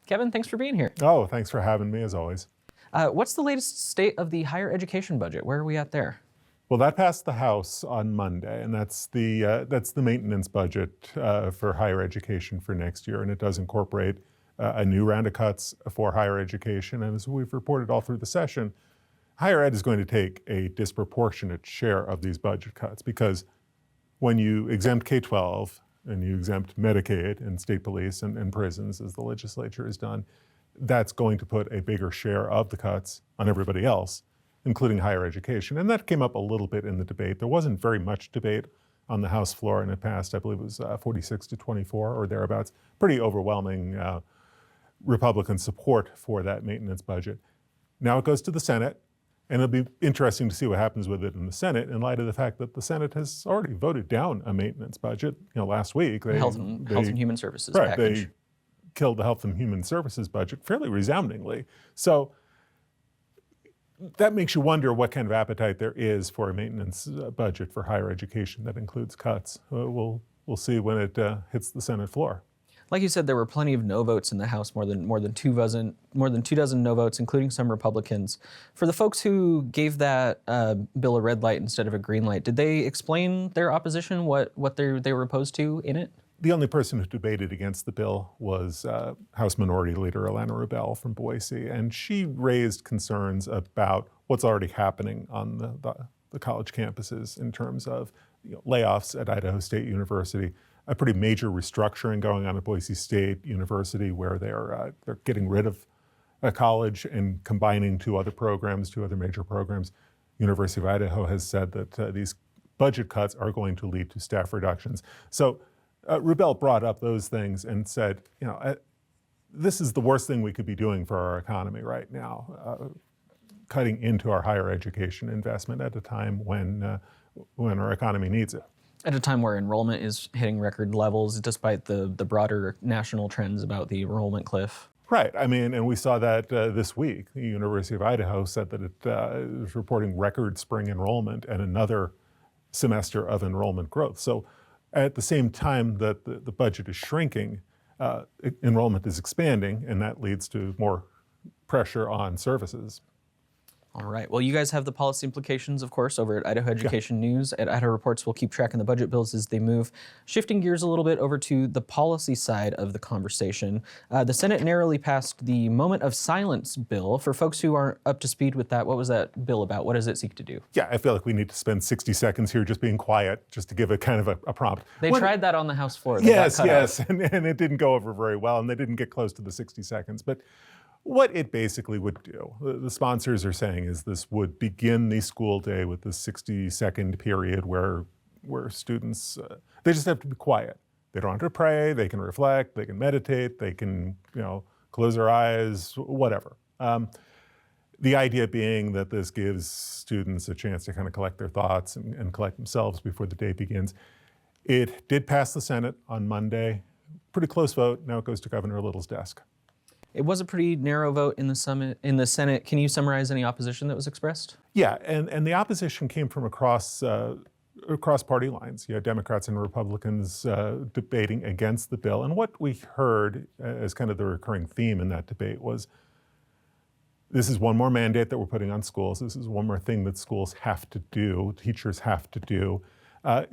Kevin, thanks for being here. Oh, thanks for having me, as always. What's the latest state of the higher education budget? Where are we at there? Well, that passed the House on Monday, and that's the maintenance budget for higher education for next year, and it does incorporate a new round of cuts for higher education. And as we've reported all through the session, higher ed is going to take a disproportionate share of these budget cuts because when you exempt K-12 and you exempt Medicaid and state police and prisons, as the legislature has done, that's going to put a bigger share of the cuts on everybody else, including higher education. And that came up a little bit in the debate. There wasn't very much debate on the House floor, and it passed, I believe it was 46 to 24 or thereabouts. Pretty overwhelming Republican support for that maintenance budget. Now it goes to the Senate, and it'll be interesting to see what happens with it in the Senate in light of the fact that the Senate has already voted down a maintenance budget. Last week. Health and Human Services right, package. They killed the Health and Human Services budget fairly resoundingly. So that makes you wonder what kind of appetite there is for a maintenance budget for higher education that includes cuts. We'll see when it hits the Senate floor. Like you said, there were plenty of no votes in the House, more than two dozen no votes, including some Republicans. For the folks who gave that bill a red light instead of a green light, did they explain their opposition, what they were opposed to in it? The only person who debated against the bill was House Minority Leader Ilana Rubel from Boise, and she raised concerns about what's already happening on the college campuses in terms of layoffs at Idaho State University, a pretty major restructuring going on at Boise State University where they're getting rid of a college and combining two other major programs. University of Idaho has said that these budget cuts are going to lead to staff reductions. So Rubel brought up those things and said, this is the worst thing we could be doing for our economy right now, cutting into our higher education investment at a time when our economy needs it. At a time where enrollment is hitting record levels, despite the broader national trends about the enrollment cliff. Right. I mean, and we saw that this week. The University of Idaho said that it is reporting record spring enrollment and another semester of enrollment growth. So at the same time that the budget is shrinking, enrollment is expanding, and that leads to more pressure on services. All right. Well, you guys have the policy implications, of course, over at Idaho Education News. At Idaho Reports, we'll keep tracking the budget bills as they move. Shifting gears a little bit over to the policy side of the conversation, the Senate narrowly passed the Moment of Silence bill. For folks who aren't up to speed with that, what was that bill about? What does it seek to do? Yeah, I feel like we need to spend 60 seconds here just being quiet, just to give a kind of a prompt. They tried that on the House floor. Yes, and it didn't go over very well, and they didn't get close to the 60 seconds. But what it basically would do, the sponsors are saying, is this would begin the school day with this 60-second period where students, they just have to be quiet. They don't have to pray, they can reflect, they can meditate, they can close their eyes, whatever. The idea being that this gives students a chance to kind of collect their thoughts and collect themselves before the day begins. It did pass the Senate on Monday, pretty close vote. Now it goes to Governor Little's desk. It was a pretty narrow vote in the Senate. Can you summarize any opposition that was expressed? Yeah, and the opposition came from across party lines. You had Democrats and Republicans debating against the bill. And what we heard as kind of the recurring theme in that debate was, this is one more mandate that we're putting on schools. This is one more thing that schools have to do, teachers have to do.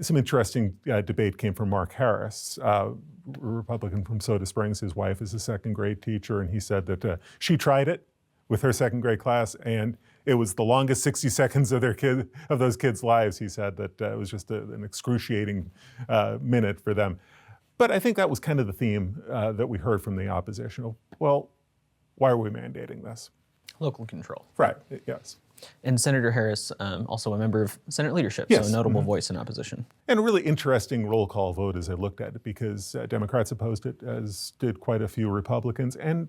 Some interesting debate came from Mark Harris, a Republican from Soda Springs. His wife is a second grade teacher, and he said that she tried it with her second grade class, and it was the longest 60 seconds of those kids' lives. He said that it was just an excruciating minute for them. But I think that was kind of the theme that we heard from the opposition. Well, why are we mandating this? Local control. Right, yes. And Senator Harris, also a member of Senate leadership, yes. So a notable voice in opposition. And a really interesting roll call vote as I looked at it, because Democrats opposed it, as did quite a few Republicans, and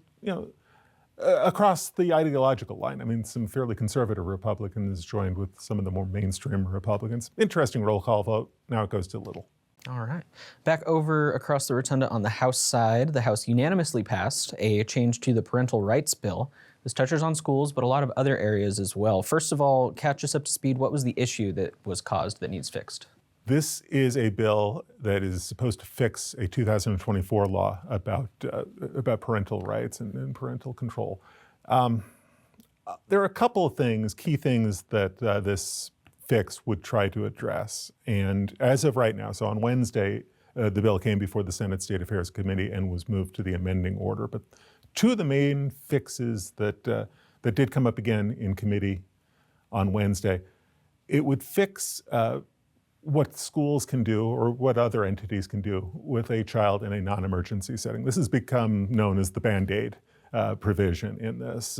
across the ideological line. I mean, some fairly conservative Republicans joined with some of the more mainstream Republicans. Interesting roll call vote. Now it goes to Little. All right. Back over across the rotunda on the House side, the House unanimously passed a change to the parental rights bill. This touches on schools, but a lot of other areas as well. First of all, catch us up to speed. What was the issue that was caused that needs fixed? This is a bill that is supposed to fix a 2024 law about parental rights and parental control. There are a couple of things, key things that this fix would try to address. And as of right now, so on Wednesday, the bill came before the Senate State Affairs Committee and was moved to the amending order. But two of the main fixes that did come up again in committee on Wednesday, it would fix what schools can do or what other entities can do with a child in a non-emergency setting. This has become known as the Band-Aid provision in this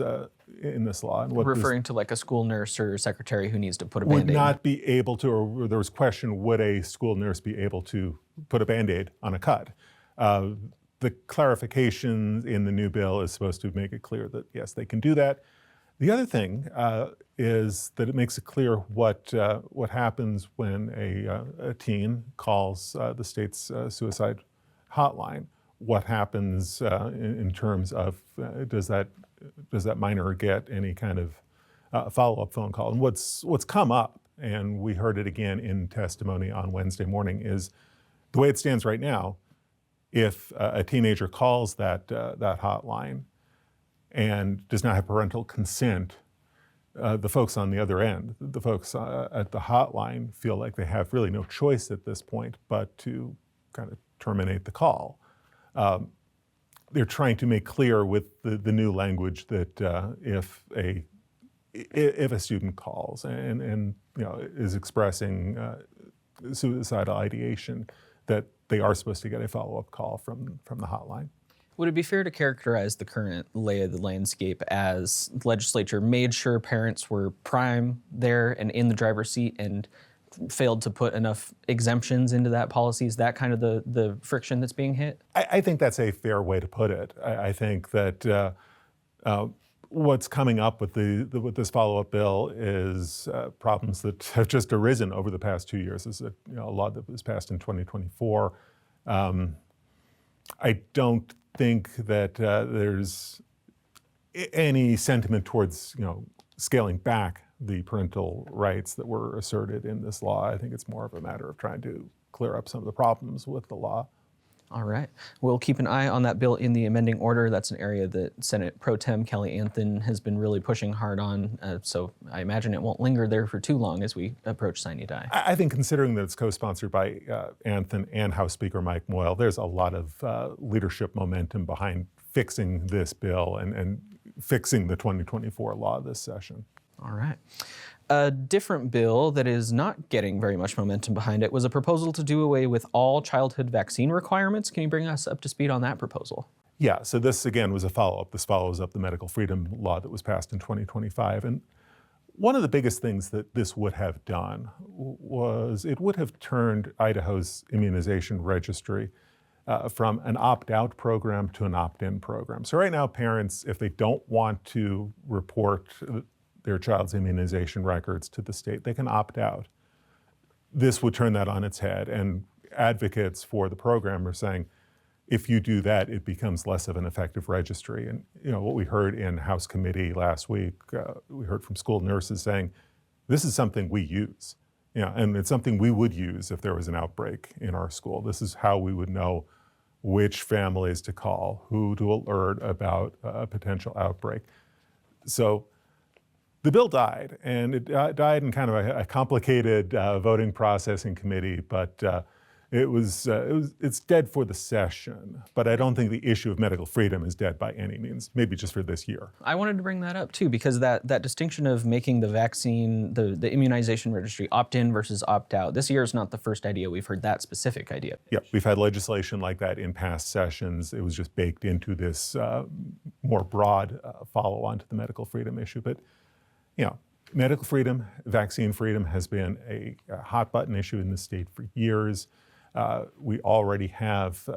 law. And what Referring to like a school nurse or secretary who needs to put a would Band-Aid. not be able to, or there was question, would a school nurse be able to put a Band-Aid on a cut? The clarification in the new bill is supposed to make it clear that, yes, they can do that. The other thing is that it makes it clear what happens when a teen calls the state's suicide hotline. What happens in terms of does that minor get any kind of follow-up phone call? And what's come up, and we heard it again in testimony on Wednesday morning, is the way it stands right now. If a teenager calls that hotline and does not have parental consent, the folks on the other end, the folks at the hotline, feel like they have really no choice at this point but to kind of terminate the call. They're trying to make clear with the new language that if a student calls and is expressing suicidal ideation, that they are supposed to get a follow-up call from the hotline. Would it be fair to characterize the current lay of the landscape as the legislature made sure parents were prime there and in the driver's seat and failed to put enough exemptions into that policy? Is that kind of the friction that's being hit? I think that's a fair way to put it. I think that what's coming up with this follow-up bill is problems that have just arisen over the past 2 years. There's a law that was passed in 2024. I don't think that there's any sentiment towards scaling back the parental rights that were asserted in this law. I think it's more of a matter of trying to clear up some of the problems with the law. All right. We'll keep an eye on that bill in the amending order. That's an area that Senate Pro Tem Kelly Anthon has been really pushing hard on. So I imagine it won't linger there for too long as we approach sine die. I think considering that it's co-sponsored by Anthon and House Speaker Mike Moyle, there's a lot of leadership momentum behind fixing this bill and fixing the 2024 law this session. All right. A different bill that is not getting very much momentum behind it was a proposal to do away with all childhood vaccine requirements. Can you bring us up to speed on that proposal? Yeah, so this again was a follow-up. This follows up the medical freedom law that was passed in 2025. And one of the biggest things that this would have done was it would have turned Idaho's immunization registry from an opt-out program to an opt-in program. So right now, parents, if they don't want to report their child's immunization records to the state, they can opt out. This would turn that on its head, and advocates for the program are saying, if you do that, it becomes less of an effective registry. And what we heard in House committee last week, we heard from school nurses saying, this is something we use, and it's something we would use if there was an outbreak in our school. This is how we would know which families to call, who to alert about a potential outbreak. So the bill died, and it died in kind of a complicated voting process in committee, but it's dead for the session. But I don't think the issue of medical freedom is dead by any means, maybe just for this year. I wanted to bring that up too, because that distinction of making the vaccine, the immunization registry opt-in versus opt-out, this year is not the first idea we've heard that specific idea. Yeah, we've had legislation like that in past sessions. It was just baked into this more broad follow-on to the medical freedom issue. But medical freedom, vaccine freedom has been a hot button issue in the state for years. We already have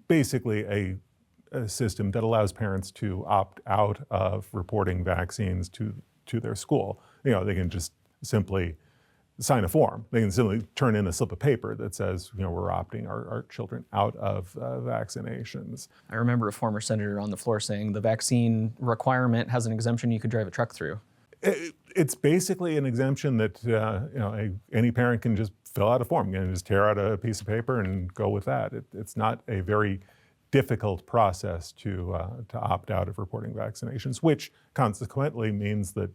basically a system that allows parents to opt out of reporting vaccines to their school. They can just simply sign a form. They can simply turn in a slip of paper that says, we're opting our children out of vaccinations. I remember a former senator on the floor saying the vaccine requirement has an exemption you could drive a truck through. It's basically an exemption that any parent can just fill out a form and just tear out a piece of paper and go with that. It's not a very difficult process to opt out of reporting vaccinations, which consequently means that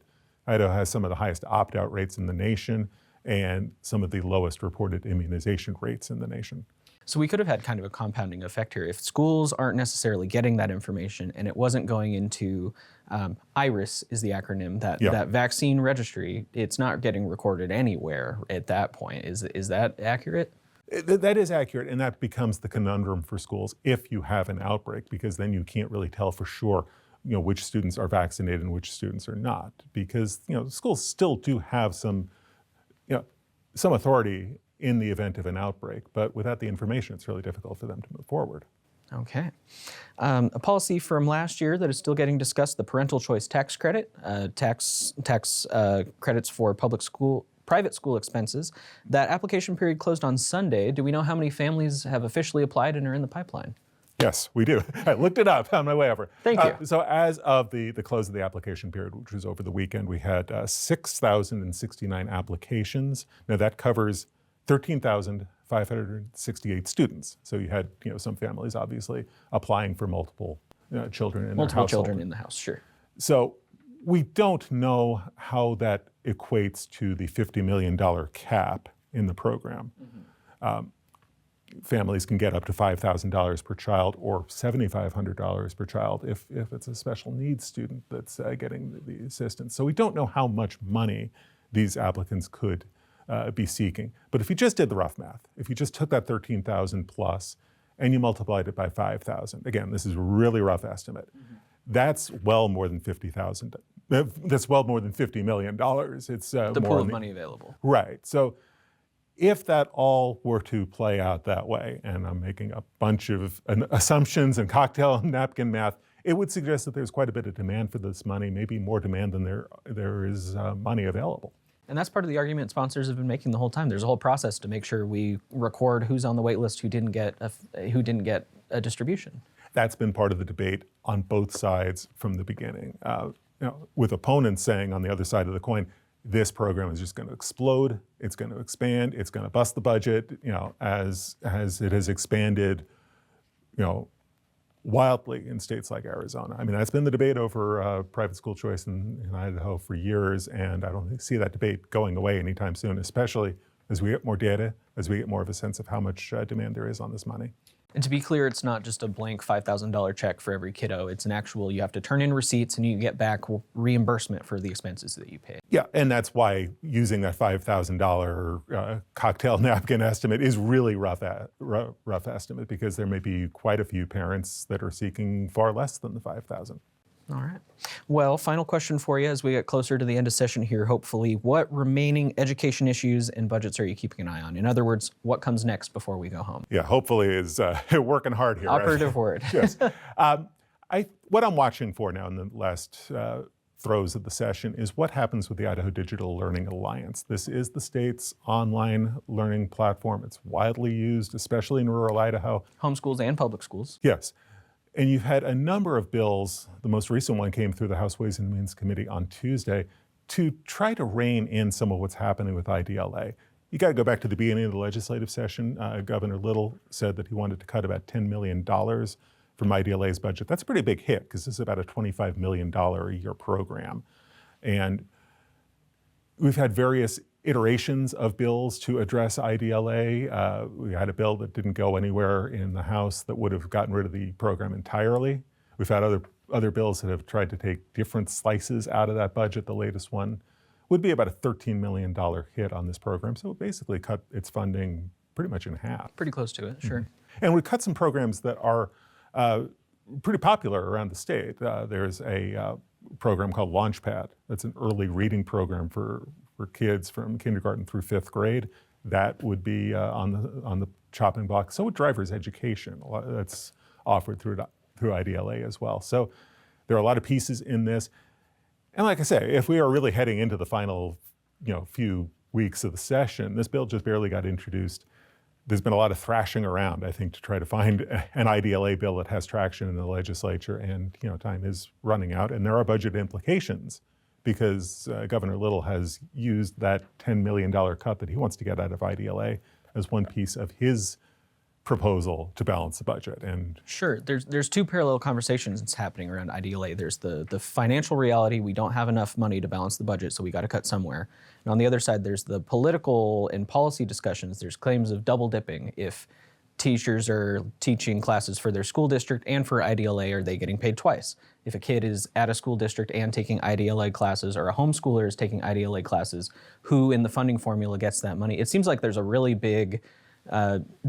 Idaho has some of the highest opt-out rates in the nation and some of the lowest reported immunization rates in the nation. So we could have had kind of a compounding effect here. If schools aren't necessarily getting that information and it wasn't going into IRIS is the acronym, that vaccine registry, it's not getting recorded anywhere at that point. Is that accurate? That is accurate, and that becomes the conundrum for schools if you have an outbreak, because then you can't really tell for sure, which students are vaccinated and which students are not, because schools still do have some authority in the event of an outbreak, but without the information, it's really difficult for them to move forward. Okay. A policy from last year that is still getting discussed, the parental choice tax credit, tax credits for private school expenses. That application period closed on Sunday. Do we know how many families have officially applied and are in the pipeline? Yes, we do. I looked it up on my way over. Thank you. So as of the close of the application period, which was over the weekend, we had 6,069 applications. Now that covers 13,568 students. So you had some families obviously applying for multiple children in their household. Multiple children in the house, sure. So we don't know how that equates to the $50 million cap in the program. Families can get up to $5,000 per child or $7,500 per child if it's a special needs student that's getting the assistance. So we don't know how much money these applicants could be seeking. But if you just did the rough math, if you just took that 13,000 plus and you multiplied it by 5,000, again, this is a really rough estimate, that's well more than 50,000. That's well more than $50 million. It's the more pool of money available. Right. So if that all were to play out that way, and I'm making a bunch of assumptions and cocktail napkin math, it would suggest that there's quite a bit of demand for this money, maybe more demand than there is money available. And that's part of the argument sponsors have been making the whole time. There's a whole process to make sure we record who's on the wait list, who didn't get a distribution. That's been part of the debate on both sides from the beginning. With opponents saying on the other side of the coin, this program is just going to explode, it's going to expand, it's going to bust the budget, as it has expanded, wildly in states like Arizona. I mean, that's been the debate over private school choice in Idaho for years, and I don't see that debate going away anytime soon, especially as we get more data, as we get more of a sense of how much demand there is on this money. And to be clear, it's not just a blank $5,000 check for every kiddo. It's an actual, you have to turn in receipts and you get back reimbursement for the expenses that you paid. Yeah, and that's why using that $5,000 cocktail napkin estimate is really rough estimate, because there may be quite a few parents that are seeking far less than the $5,000. All right. Well, final question for you as we get closer to the end of session here, hopefully. What remaining education issues and budgets are you keeping an eye on? In other words, what comes next before we go home? Yeah, hopefully is working hard here. Operative word. Yes. What I'm watching for now in the last throes of the session is what happens with the Idaho Digital Learning Alliance. This is the state's online learning platform. It's widely used, especially in rural Idaho. Homeschools and public schools. Yes. And you've had a number of bills, the most recent one came through the House Ways and Means Committee on Tuesday, to try to rein in some of what's happening with IDLA. You got to go back to the beginning of the legislative session. Governor Little said that he wanted to cut about $10 million from IDLA's budget. That's a pretty big hit, because this is about a $25 million a year program. And we've had various iterations of bills to address IDLA. We had a bill that didn't go anywhere in the House that would have gotten rid of the program entirely. We've had other bills that have tried to take different slices out of that budget. The latest one would be about a $13 million hit on this program. So it basically cut its funding pretty much in half. Pretty close to it, sure. And we cut some programs that are pretty popular around the state. There's a program called Launchpad. That's an early reading program for kids from kindergarten through 5th grade. That would be on the chopping block. So would driver's education. That's offered through IDLA as well. So there are a lot of pieces in this. And like I say, if we are really heading into the final few weeks of the session, this bill just barely got introduced. There's been a lot of thrashing around, I think, to try to find an IDLA bill that has traction in the legislature, and time is running out, and there are budget implications because Governor Little has used that $10 million cut that he wants to get out of IDLA as one piece of his proposal to balance the budget. And Sure, there's two parallel conversations that's happening around IDLA. There's the financial reality, we don't have enough money to balance the budget, so we got to cut somewhere. And on the other side, there's the political and policy discussions. There's claims of double dipping. If teachers are teaching classes for their school district and for IDLA, are they getting paid twice? If a kid is at a school district and taking IDLA classes, or a homeschooler is taking IDLA classes, who in the funding formula gets that money? It seems like there's a really big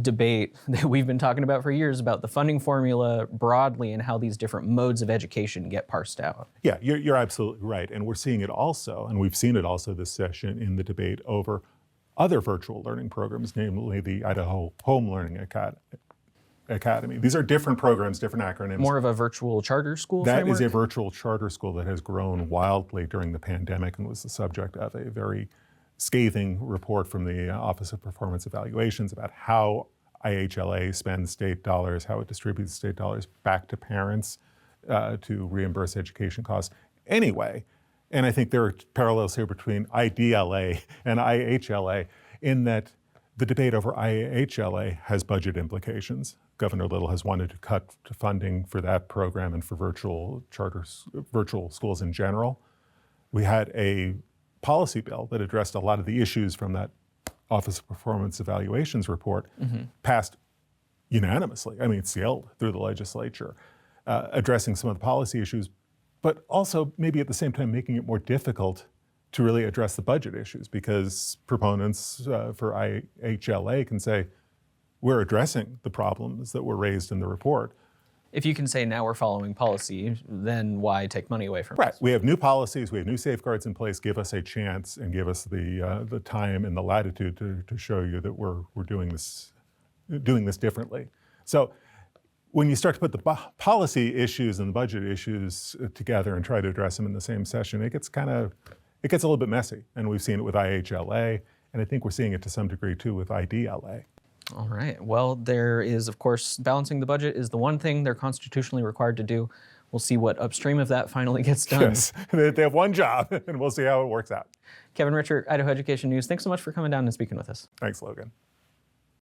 debate that we've been talking about for years about the funding formula broadly and how these different modes of education get parsed out. yeah, you're absolutely right. And we're seeing it also, and we've seen it also this session in the debate over other virtual learning programs, namely the Idaho Home Learning Academy. These are different programs, different acronyms. More of a virtual charter school That framework? is a virtual charter school that has grown wildly during the pandemic and was the subject of a very scathing report from the Office of Performance Evaluations about how IHLA spends state dollars, how it distributes state dollars back to parents to reimburse education costs. Anyway, and I think there are parallels here between IDLA and IHLA in that the debate over IHLA has budget implications. Governor Little has wanted to cut funding for that program and for virtual schools in general. We had a policy bill that addressed a lot of the issues from that Office of Performance Evaluations report, passed unanimously. I mean, it sailed through the legislature, addressing some of the policy issues, but also maybe at the same time making it more difficult to really address the budget issues, because proponents for IHLA can say, we're addressing the problems that were raised in the report. If you can say now we're following policy, then why take money away from Right. us? We have new policies, we have new safeguards in place. Give us a chance and give us the time and the latitude to show you that we're doing this differently. So when you start to put the policy issues and the budget issues together and try to address them in the same session, it gets a little bit messy. And we've seen it with IHLA, and I think we're seeing it to some degree too with IDLA. All right. Well, there is, of course, balancing the budget is the one thing they're constitutionally required to do. We'll see what upstream of that finally gets done. Yes, they have one job, and we'll see how it works out. Kevin Richert, Idaho Education News, thanks so much for coming down and speaking with us. Thanks, Logan.